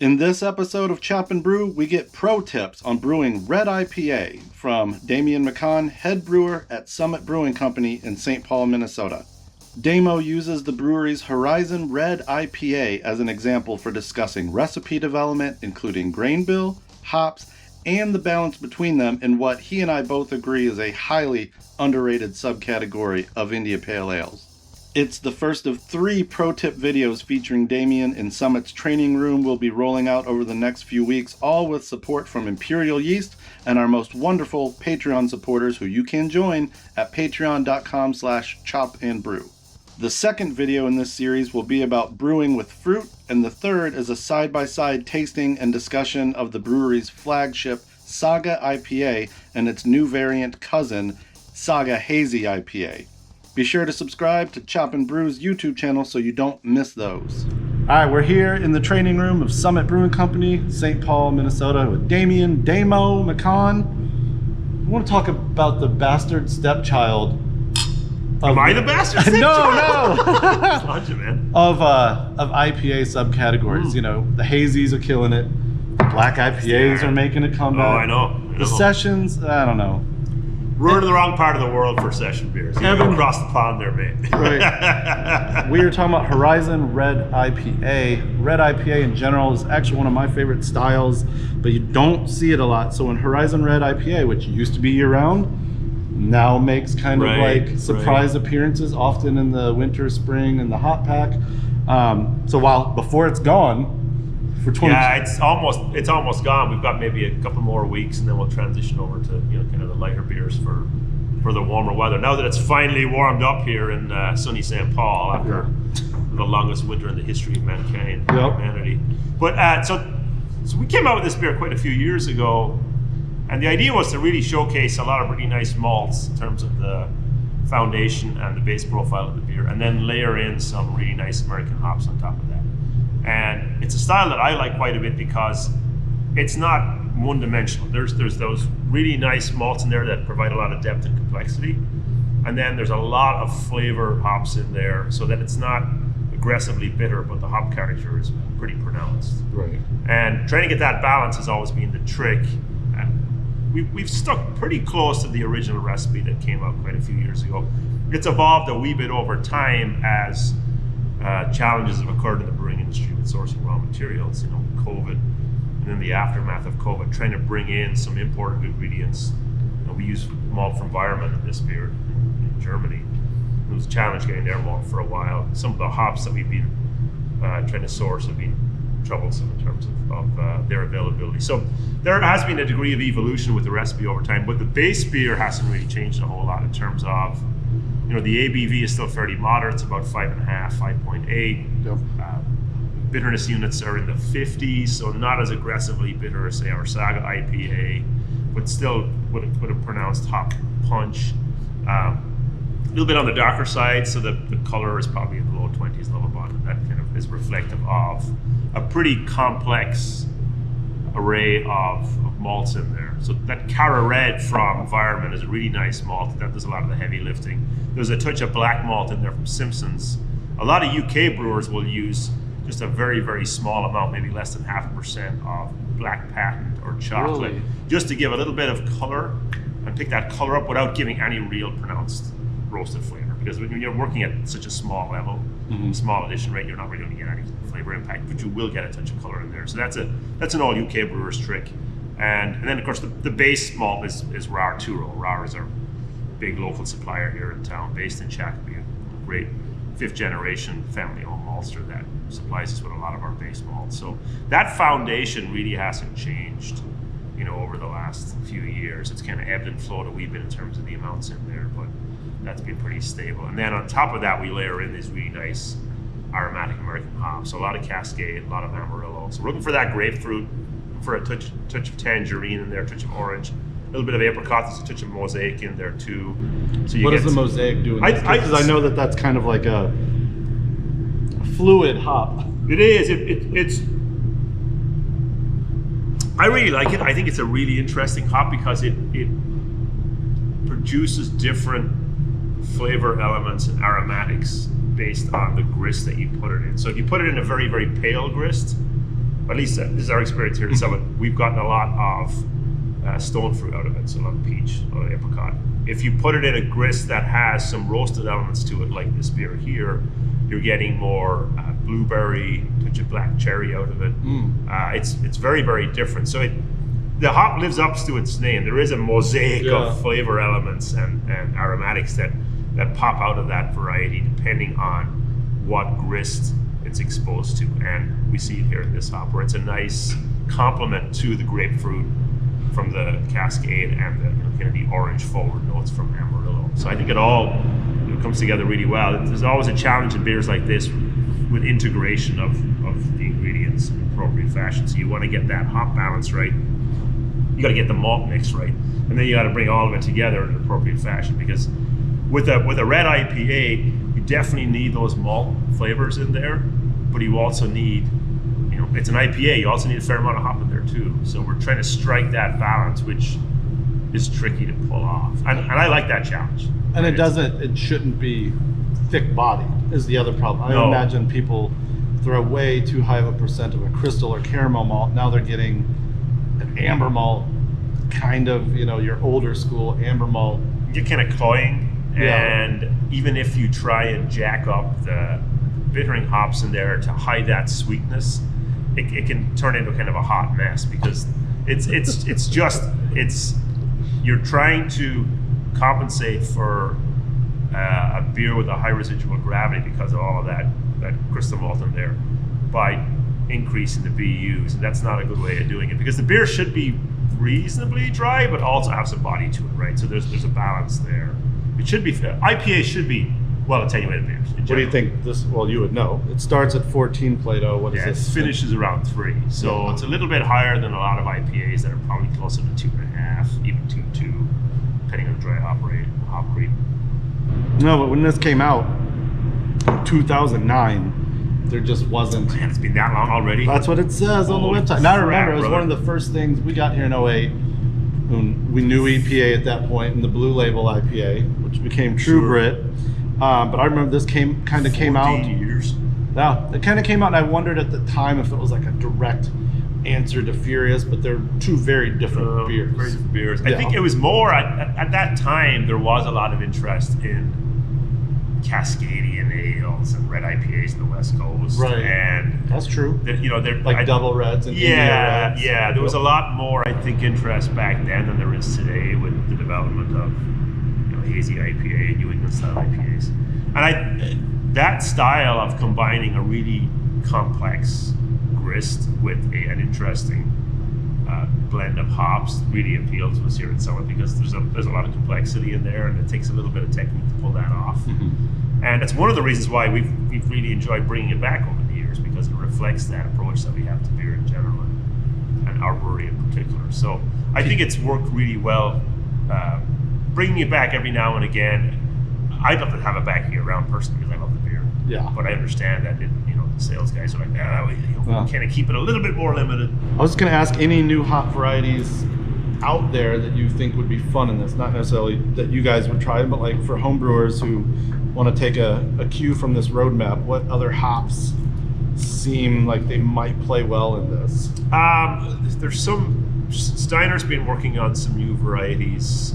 In this episode of Chop and Brew, we get pro tips on brewing Red IPA from Damian McConn, head brewer at Summit Brewing Company in St. Paul, Minnesota. Damo uses the brewery's Horizon Red IPA as an example for discussing recipe development, including grain bill, hops, and the balance between them in what he and I both agree is a highly underrated subcategory of India Pale Ales. It's the first of 3 pro tip videos featuring Damian in Summit's training room we'll be rolling out over the next few weeks, all with support from Imperial Yeast and our most wonderful Patreon supporters who you can join at patreon.com/chopandbrew. The second video in this series will be about brewing with fruit, and the third is a side-by-side tasting and discussion of the brewery's flagship Saga IPA and its new variant cousin, Saga Hazy IPA. Be sure to subscribe to Chop and Brew's YouTube channel so you don't miss those. All right, we're here in the training room of Summit Brewing Company, St. Paul, Minnesota, with Damo McConn. I want to talk about the bastard stepchild. Am I the bastard stepchild? No. Of IPA subcategories. You know, the hazies are killing it. Black IPAs are making a comeback. Oh, I know. The sessions, I don't know. We're in the wrong part of the world for session beers. You go across the pond there, mate. Right. We are talking about Horizon Red IPA. Red IPA in general is actually one of my favorite styles, but you don't see it a lot. So in Horizon Red IPA, which used to be year-round, now makes kind of like surprise appearances, often in the winter, spring, and the hot pack. So while before it's gone, for 20 it's almost gone. We've got maybe a couple more weeks, and then we'll transition over to kind of the lighter beers for the warmer weather. Now that it's finally warmed up here in sunny St. Paul after the longest winter in the history of humanity. But so we came out with this beer quite a few years ago, and the idea was to really showcase a lot of really nice malts in terms of the foundation and the base profile of the beer, and then layer in some really nice American hops on top of that. And it's a style that I like quite a bit because it's not one-dimensional. There's those really nice malts in there that provide a lot of depth and complexity, and then there's a lot of flavor hops in there, so that it's not aggressively bitter, but the hop character is pretty pronounced. Right. And trying to get that balance has always been the trick. We've stuck pretty close to the original recipe that came out quite a few years ago. It's evolved a wee bit over time as challenges have occurred in the brewing industry with sourcing raw materials, COVID, and then the aftermath of COVID, trying to bring in some imported ingredients. We use malt from Environment in this beer in Germany. It was a challenge getting their malt for a while. Some of the hops that we've been trying to source have been troublesome in terms of their availability. So there has been a degree of evolution with the recipe over time, but the base beer hasn't really changed a whole lot in terms of the ABV is still fairly moderate. It's about 5.5, 5.8. Yep. Bitterness units are in the 50s, so not as aggressively bitter as, say, our Saga IPA, but still with a pronounced hop punch. A little bit on the darker side, so the color is probably in the low 20s level bottom. That kind of is reflective of a pretty complex array of malts in there. So that Cara Red from Environment is a really nice malt that does a lot of the heavy lifting. There's a touch of black malt in there from Simpsons. A lot of UK brewers will use just a very, very small amount, maybe less than 0.5% of black patent or chocolate, just to give a little bit of color and pick that color up without giving any real pronounced roasted flavor. Because when you're working at such a small level, small addition rate, you're not really going to get any flavor impact, but you will get a touch of color in there. So that's an all UK brewer's trick. And then of course the base malt is Rar Turo. Rar is our big local supplier here in town, based in Shakopee, a great 5th generation family-owned maltster that supplies us with a lot of our base malts. So that foundation really hasn't changed, over the last few years. It's kind of ebbed and flowed a wee bit in terms of the amounts in there, but that's been pretty stable. And then on top of that, we layer in these really nice aromatic American hops. So a lot of Cascade, a lot of Amarillo. So we're looking for that grapefruit, for a touch of tangerine in there, a touch of orange, a little bit of apricot. There's a touch of Mosaic in there too. So what does the Mosaic do in this case? Because I know that's kind of like a fluid hop. It is. It's. I really like it. I think it's a really interesting hop because it produces different flavor elements and aromatics based on the grist that you put it in. So if you put it in a very, very pale grist, at least this is our experience here at Summit. We've gotten a lot of stone fruit out of it, so a lot of peach, a lot of apricot. If you put it in a grist that has some roasted elements to it, like this beer here, you're getting more blueberry, touch of black cherry out of it. It's very, very different. So the hop lives up to its name. There is a mosaic of flavor elements and aromatics that pop out of that variety depending on what grist it's exposed to. And we see it here in this hop, where it's a nice complement to the grapefruit from the Cascade and the kind of the orange forward notes from Amarillo. So I think it all comes together really well. There's always a challenge in beers like this with integration of the ingredients in appropriate fashion. So you want to get that hop balance right. You got to get the malt mix right, and then you got to bring all of it together in an appropriate fashion. Because with a red IPA, you definitely need those malt flavors in there, but you also need, it's an IPA. You also need a fair amount of hop in there too. So we're trying to strike that balance, which is tricky to pull off, and I like that challenge. And it shouldn't be thick bodied is the other problem. I imagine people throw way too high of a percent of a crystal or caramel malt. Now they're getting an amber malt, kind of, your older school amber malt. You're kind of cloying, and even if you try and jack up the bittering hops in there to hide that sweetness, it can turn into kind of a hot mess, because you're trying to compensate for a beer with a high residual gravity because of all of that crystal malt in there by increasing the BUs, and that's not a good way of doing it, because the beer should be reasonably dry but also have some body to it, right? So there's a balance there. It should be IPA should be well attenuated beers. What do you think this? Well, you would know. It starts at 14 Plato. What is this? It finishes around 3, so it's a little bit higher than a lot of IPAs that are probably closer to 2.5, even 2.2, depending on the dry hop rate, hop creep. No, but when this came out, 2009, there just wasn't. Man, it's been that long already. That's what it says on the website. Now I remember, it was one of the first things we got here in 08. We knew EPA at that point, and the Blue Label IPA, which became True Brit. But I remember this came out. 14 years. Yeah, it kind of came out, and I wondered at the time if it was like a direct answer to Furious, but they're two very different beers. Very different beers. I think it was more at that time. There was a lot of interest in Cascadian ales and red IPAs in the West Coast, right? And that's true. They're like double reds and India reds. Yeah. There was a lot more, I think, interest back then than there is today with the development of hazy IPA and New England style IPAs. And that style of combining a really complex grist with an interesting blend of hops really appealed to us here at Summit, because there's a lot of complexity in there, and it takes a little bit of technique to pull that off. Mm-hmm. And it's one of the reasons why we've really enjoyed bringing it back over the years, because it reflects that approach that we have to beer in general, and our brewery in particular. So I think it's worked really well. Bringing it back every now and again. I'd love to have it back year round personally, because I love the beer. Yeah. But I understand that the sales guys are like, we kind of keep it a little bit more limited. I was just going to ask, any new hop varieties out there that you think would be fun in this? Not necessarily that you guys would try, but like for homebrewers who want to take a cue from this roadmap, what other hops seem like they might play well in this? There's some. Steiner's been working on some new varieties.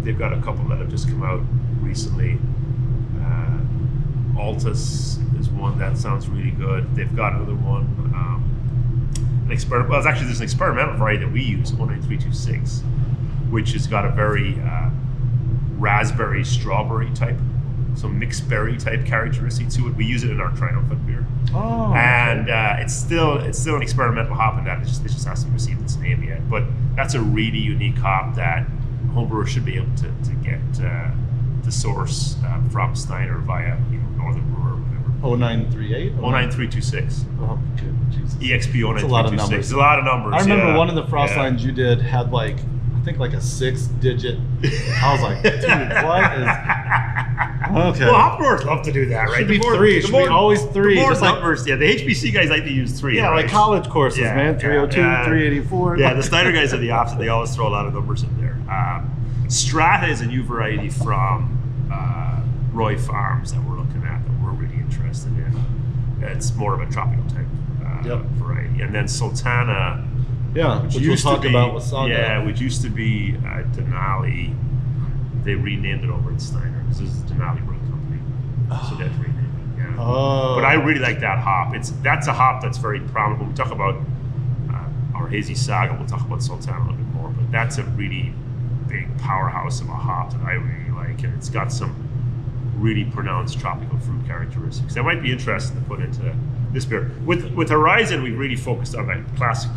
They've got a couple that have just come out recently. Altus is one that sounds really good. They've got another one. There's an experimental variety that we use, 19326, which has got a very raspberry strawberry type, so mixed berry type characteristic to it. We use it in our triumphant beer. Oh, and it's still an experimental hop in that it just hasn't received its name yet. But that's a really unique hop that homebrewers should be able to get the source from Steiner via Northern Brewer or whatever. 0938? 09326. Oh, good. Jesus. EXP 09326. It's a lot of numbers. It's a lot of numbers. I remember one of the frost lines you did had like, I think like a 6-digit. I was like, dude, what is? Okay. Well, hop brewers love to do that, right? Should be 3. Should be always 3. The more just numbers, the HBC guys like to use 3. Yeah, right? like college courses, man. 302, 384. Yeah, the Steiner guys are the opposite. They always throw a lot of numbers in there. Strata is a new variety from Roy Farms that we're looking at, that we're really interested in. It's more of a tropical type variety. And then Sultana, which we'll talk about with Saga. Yeah, which used to be Denali. They renamed it over at Steiner. This is Denali Brewing Company. So that's renamed it, yeah. Oh. But I really like that hop. That's a hop that's very prominent. When we talk about our hazy Saga, we'll talk about Sultana a little bit more. But that's a really big powerhouse of a hop that I really like. And it's got some really pronounced tropical fruit characteristics that might be interesting to put into this beer. With Horizon, we really focused on that classic,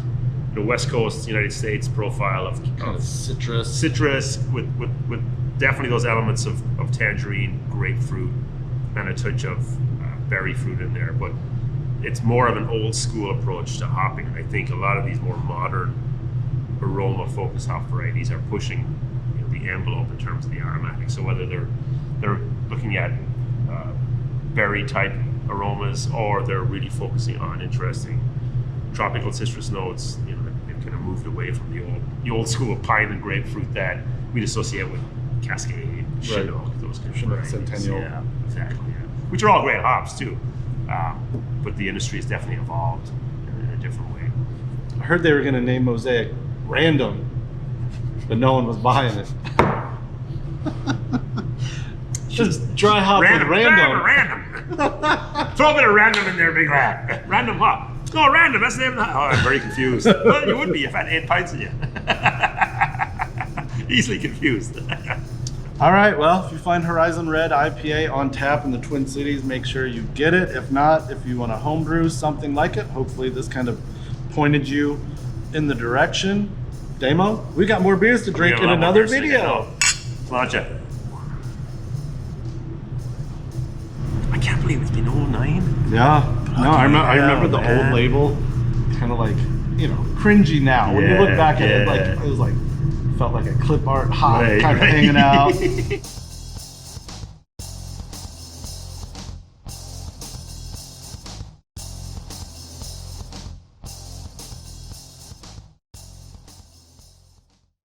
West Coast United States profile of kind of citrus with definitely those elements of tangerine, grapefruit, and a touch of berry fruit in there. But it's more of an old school approach to hopping. I think a lot of these more modern aroma focused hop varieties are pushing the envelope in terms of the aromatics. So whether they're looking at berry type aromas, or they're really focusing on interesting tropical citrus notes, they've kind of moved away from the old school of pine and grapefruit that we'd associate with Cascade, Chinook, those kind of varieties. Centennial. Yeah, exactly. Yeah. Which are all great hops too, but the industry has definitely evolved in a different way. I heard they were going to name Mosaic Random, but no one was buying it. Just dry hop Random. Throw a bit of random in there, big lad. Random hop. No, random. That's the name of the hop. Oh, I'm very confused. Well, you would be if I had 8 pints of you. Easily confused. All right, well, if you find Horizon Red IPA on tap in the Twin Cities, make sure you get it. If not, if you want to homebrew something like it, hopefully this kind of pointed you in the direction. Damo, we got more beers to drink in another video. Launch it. I can't believe it's been 09. Yeah. No, I remember the old label, kind of like, cringy now. When you look back at it, like it was like, felt like a clip art hop kind of hanging out.